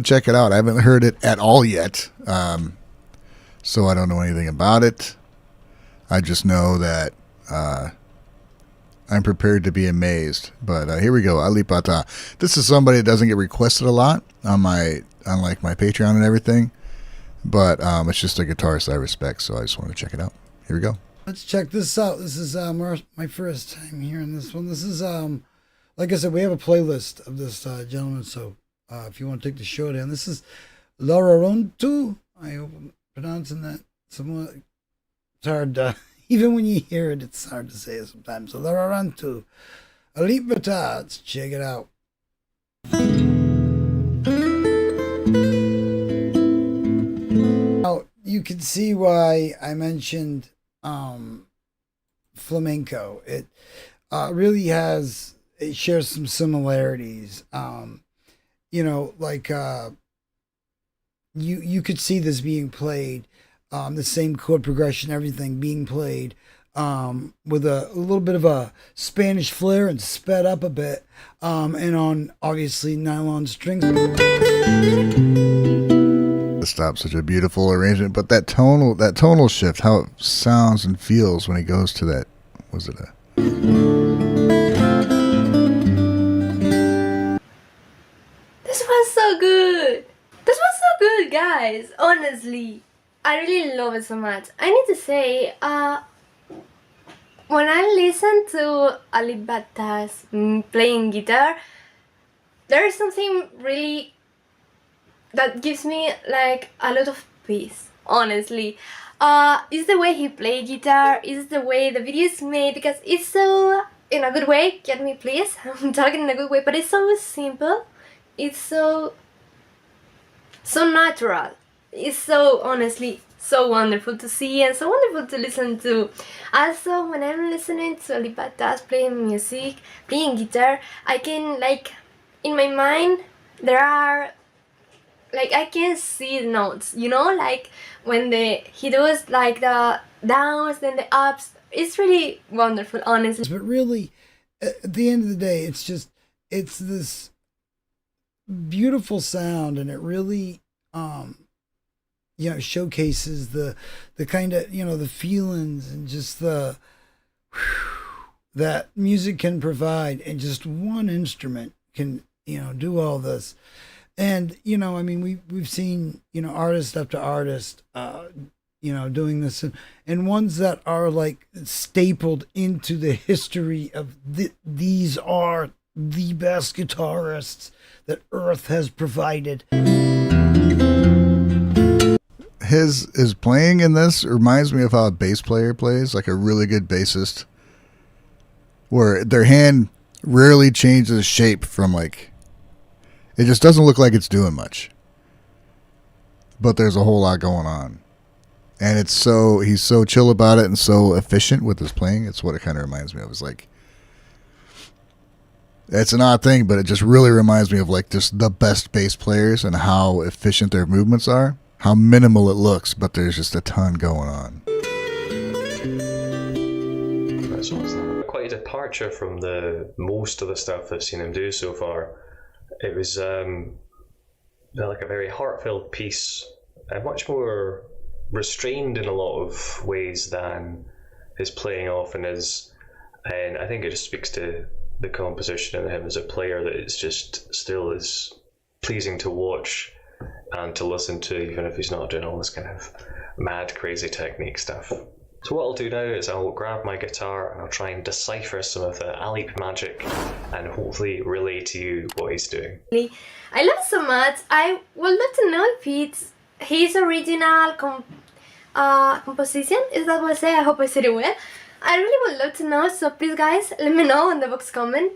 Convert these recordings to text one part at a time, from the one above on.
check it out. I haven't heard it at all yet, so I don't know anything about it. I just know that I'm prepared to be amazed. But here we go, Alipata. This is somebody that doesn't get requested a lot on my Patreon and everything, but it's just a guitarist I respect, so I just want to check it out. Here we go. Let's check this out. This is my first time hearing this one. This is like I said, we have a playlist of this gentleman, so if you want to take the show down, this is Laurent. I hope I'm pronouncing that somewhat. It's hard, even when you hear it, it's hard to say it sometimes. So Laurent, Alipata, let's check it out. Now, you can see why I mentioned flamenco. It really it shares some similarities. You know, like you could see this being played, the same chord progression, everything being played with a little bit of a Spanish flair and sped up a bit, and on obviously nylon strings. Stop, such a beautiful arrangement, but that tonal shift, how it sounds and feels when he goes to that, was it a This was so good. This was so good, guys. Honestly, I really love it so much. I need to say, when I listen to Alipata's playing guitar, there is something really that gives me like a lot of peace, honestly. It's the way he plays guitar, it's the way the video is made, because it's so, in a good way, get me please, I'm talking in a good way, but it's so simple, it's so natural, it's so, honestly, so wonderful to see and so wonderful to listen to. Also, when I'm listening to Alipata's playing music, playing guitar, I can, like, in my mind, there are, like, I can see the notes, you know, like when he does like the downs, then the ups. It's really wonderful, honestly. But really, at the end of the day, it's this beautiful sound, and it really, you know, showcases the kind of, you know, the feelings and just the that music can provide, and just one instrument can, you know, do all this. And, you know, I mean, we've seen, you know, artist after artist, you know, doing this, and ones that are like stapled into the history of these are the best guitarists that Earth has provided. his playing in this reminds me of how a bass player plays, like a really good bassist, where their hand rarely changes shape from, like, it just doesn't look like it's doing much, but there's a whole lot going on, and he's so chill about it and so efficient with his playing. It's what it kind of reminds me of. It's like, it's an odd thing, but it just really reminds me of, like, just the best bass players and how efficient their movements are, how minimal it looks, but there's just a ton going on. Quite a departure from most of the stuff I've seen him do so far. It was like a very heartfelt piece, much more restrained in a lot of ways than his playing often is, and I think it just speaks to the composition and him as a player, that it's just still is pleasing to watch and to listen to, even if he's not doing all this kind of mad, crazy technique stuff. So what I'll do now is I'll grab my guitar and I'll try and decipher some of the Alip magic and hopefully relay to you what he's doing. I love it so much. I would love to know if it's his original composition. Is that what I say? I hope I said it well. I really would love to know, so please guys, let me know in the box comment.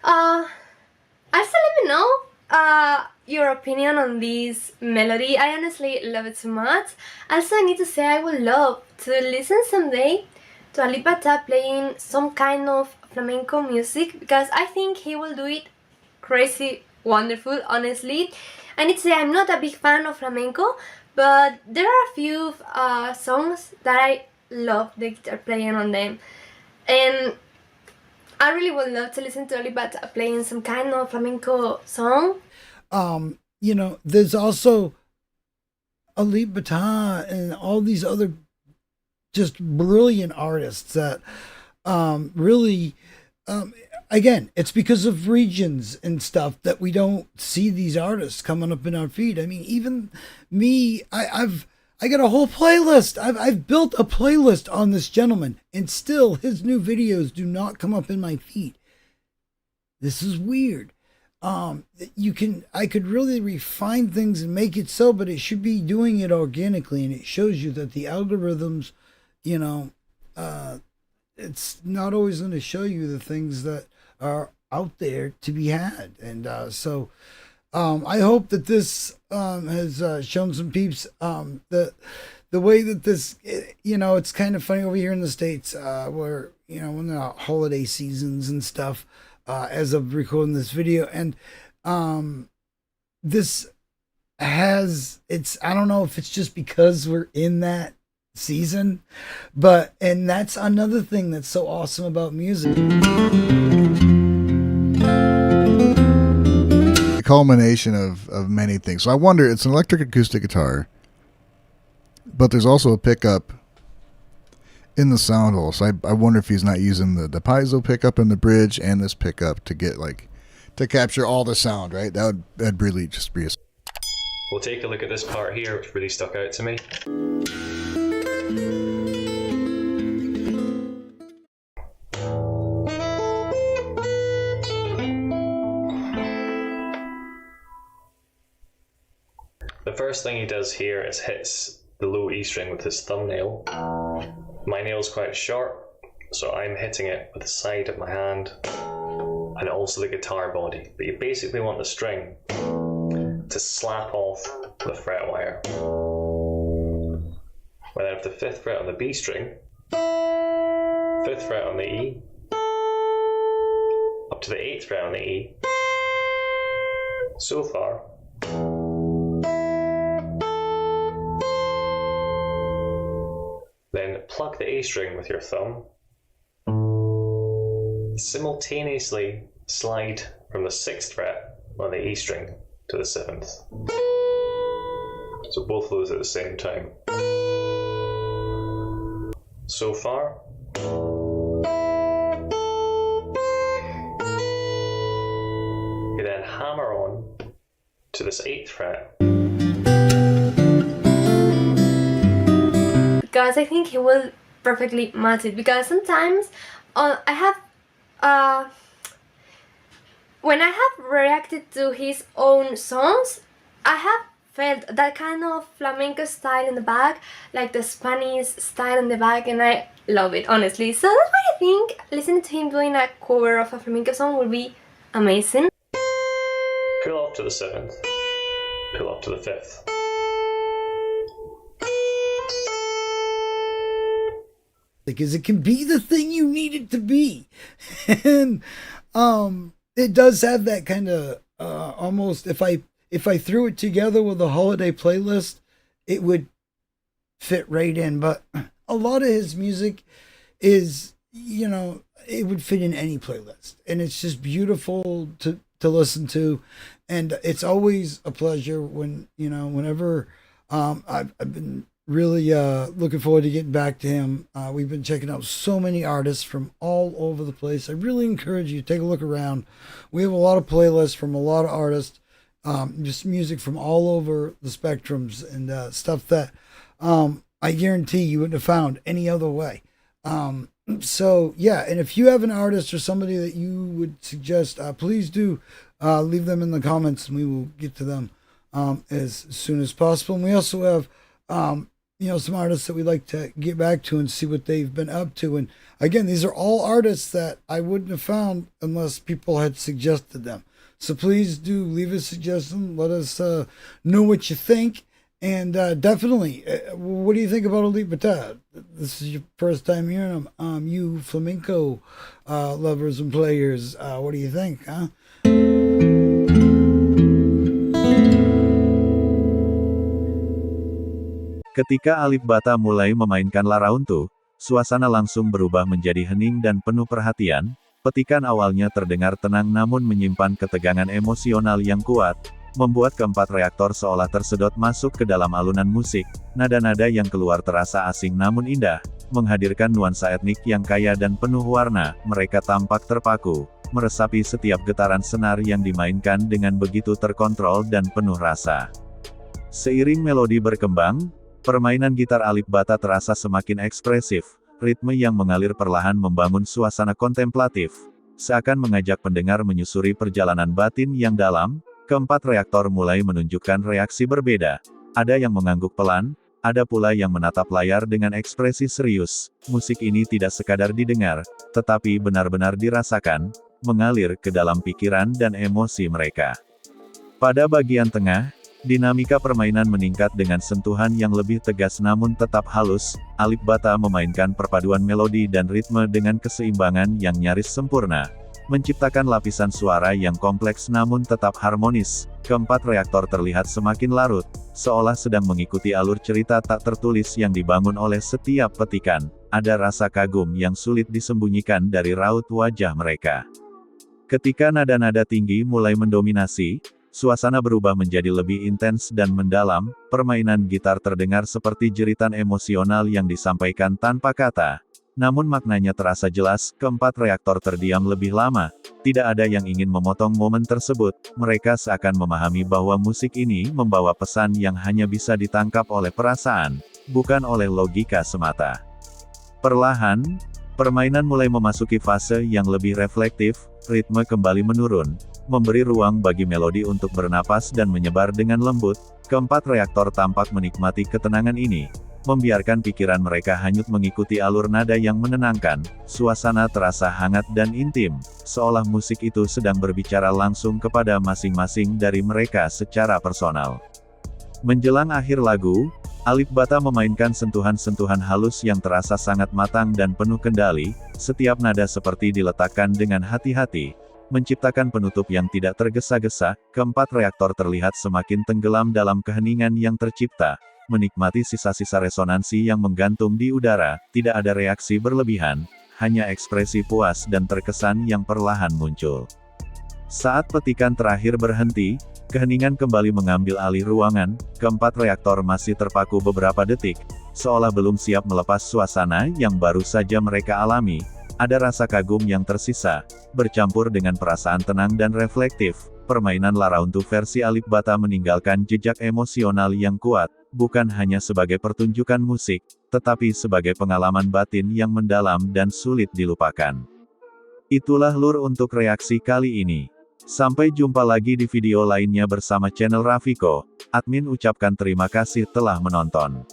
Also let me know your opinion on this melody. I honestly love it so much. Also, I need to say I would love to listen someday to Alipata playing some kind of flamenco music, because I think he will do it crazy wonderful, honestly. I need to say I'm not a big fan of flamenco, but there are a few songs that I love the guitar playing on them, and I really would love to listen to Alipata playing some kind of flamenco song. you know, there's also Alipata and all these other just brilliant artists that really, again, it's because of regions and stuff that we don't see these artists coming up in our feed. I mean, even me, I got a whole playlist. I've built a playlist on this gentleman, and still his new videos do not come up in my feed. This is weird. I could really refine things and make it so, but it should be doing it organically, and it shows you that the algorithms, you know, it's not always going to show you the things that are out there to be had. And so I hope that this has shown some peeps the way that this, you know, it's kind of funny over here in the States where, you know, when there are holiday seasons and stuff, as of recording this video. And this has, I don't know if it's just because we're in that season, and that's another thing that's so awesome about music. The culmination of many things. So I wonder, it's an electric acoustic guitar, but there's also a pickup in the sound hole. So I wonder if he's not using the piezo pickup in the bridge and this pickup to get to capture all the sound, right? That'd really just be We'll take a look at this part here, which really stuck out to me. The first thing he does here is hits the low E string with his thumbnail. My nail's quite sharp, so I'm hitting it with the side of my hand and also the guitar body. But you basically want the string to slap off the fret wire. When I have the 5th fret on the B string, 5th fret on the E, up to the 8th fret on the E, so far. Then pluck the A string with your thumb. Simultaneously slide from the 6th fret on the E string to the 7th. So both of those at the same time. So far. You then hammer on to this 8th fret. Because I think he will perfectly match it. Because sometimes I have when I have reacted to his own songs, I have felt that kind of flamenco style in the back, like the Spanish style in the back, and I love it, honestly. So that's why I think listening to him doing a cover of a flamenco song will be amazing. Pull off to the 7th, pull off to the 5th. Because it can be the thing you need it to be. And it does have that kind of almost, if I threw it together with a holiday playlist, it would fit right in. But a lot of his music is, you know, it would fit in any playlist, and it's just beautiful to listen to. And it's always a pleasure when, you know, whenever I've been really looking forward to getting back to him. We've been checking out so many artists from all over the place. I really encourage you to take a look around. We have a lot of playlists from a lot of artists, just music from all over the spectrums, and stuff that I guarantee you wouldn't have found any other way. So yeah, and if you have an artist or somebody that you would suggest, please do leave them in the comments, and we will get to them as soon as possible. And we also have you know, some artists that we like to get back to and see what they've been up to. And again, these are all artists that I wouldn't have found unless people had suggested them. So please do leave a suggestion. Let us know what you think. And definitely, what do you think about Alipata? This is your first time hearing them. You flamenco lovers and players, what do you think? Huh? Ketika Alipata mulai memainkan Larauntu, suasana langsung berubah menjadi hening dan penuh perhatian. Petikan awalnya terdengar tenang namun menyimpan ketegangan emosional yang kuat. membuat keempat reaktor seolah tersedot masuk ke dalam alunan musik. Nada-nada yang keluar terasa asing namun indah, menghadirkan nuansa etnik yang kaya dan penuh warna. Mereka tampak terpaku, meresapi setiap getaran senar yang dimainkan dengan begitu terkontrol dan penuh rasa. Seiring melodi berkembang, permainan gitar Alipata terasa semakin ekspresif. Ritme yang mengalir perlahan membangun suasana kontemplatif, seakan mengajak pendengar menyusuri perjalanan batin yang dalam. Keempat reaktor mulai menunjukkan reaksi berbeda. Ada yang mengangguk pelan, ada pula yang menatap layar dengan ekspresi serius. Musik ini tidak sekadar didengar, tetapi benar-benar dirasakan, mengalir ke dalam pikiran dan emosi mereka. Pada bagian tengah, dinamika permainan meningkat dengan sentuhan yang lebih tegas namun tetap halus. Alipata memainkan perpaduan melodi dan ritme dengan keseimbangan yang nyaris sempurna, menciptakan lapisan suara yang kompleks namun tetap harmonis. Keempat reaktor terlihat semakin larut, seolah sedang mengikuti alur cerita tak tertulis yang dibangun oleh setiap petikan. Ada rasa kagum yang sulit disembunyikan dari raut wajah mereka. Ketika nada-nada tinggi mulai mendominasi, suasana berubah menjadi lebih intens dan mendalam. Permainan gitar terdengar seperti jeritan emosional yang disampaikan tanpa kata, namun maknanya terasa jelas. Keempat reaktor terdiam lebih lama, tidak ada yang ingin memotong momen tersebut. Mereka seakan memahami bahwa musik ini membawa pesan yang hanya bisa ditangkap oleh perasaan, bukan oleh logika semata. Perlahan, permainan mulai memasuki fase yang lebih reflektif. Ritme kembali menurun, memberi ruang bagi melodi untuk bernapas dan menyebar dengan lembut. Keempat reaktor tampak menikmati ketenangan ini, membiarkan pikiran mereka hanyut mengikuti alur nada yang menenangkan. Suasana terasa hangat dan intim, seolah musik itu sedang berbicara langsung kepada masing-masing dari mereka secara personal. Menjelang akhir lagu, Alipata memainkan sentuhan-sentuhan halus yang terasa sangat matang dan penuh kendali. Setiap nada seperti diletakkan dengan hati-hati, menciptakan penutup yang tidak tergesa-gesa. Keempat reaktor terlihat semakin tenggelam dalam keheningan yang tercipta, menikmati sisa-sisa resonansi yang menggantung di udara. Tidak ada reaksi berlebihan, hanya ekspresi puas dan terkesan yang perlahan muncul. Saat petikan terakhir berhenti, keheningan kembali mengambil alih ruangan. Keempat reaktor masih terpaku beberapa detik, seolah belum siap melepas suasana yang baru saja mereka alami. Ada rasa kagum yang tersisa, bercampur dengan perasaan tenang dan reflektif. Permainan Larauntu versi Alipata meninggalkan jejak emosional yang kuat, bukan hanya sebagai pertunjukan musik, tetapi sebagai pengalaman batin yang mendalam dan sulit dilupakan. Itulah lur untuk reaksi kali ini. Sampai jumpa lagi di video lainnya bersama channel Rafiko. Admin ucapkan terima kasih telah menonton.